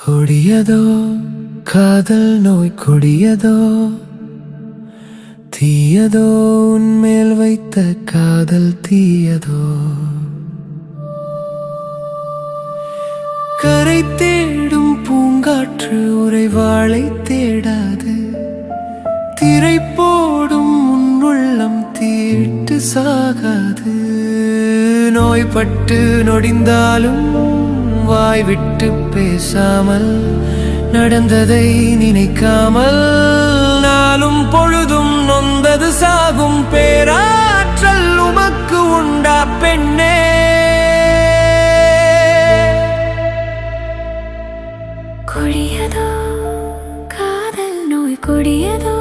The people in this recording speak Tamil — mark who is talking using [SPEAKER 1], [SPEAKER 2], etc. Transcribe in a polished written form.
[SPEAKER 1] கொடியதோ காதல் நோய் கொடியதோ, தீயதோ உன்மேல் வைத்த காதல் தீயதோ. கரை தேடும் பூங்காற்று உறைவாளை தேடாது, திரை போடும் உன்னுள்ளம் தீட்டு சாகாது. நோய்பட்டு நொடிந்தாலும் வாய் விட்டு பேசாமல், நடந்ததை நினைக்காமல், நாளும் பொழுதும் நொந்தது சாகும் பேராற்றல் உமக்கு உண்டா பெண்ணே?
[SPEAKER 2] கொடியதோ காதல் நோய் கொடியதோ,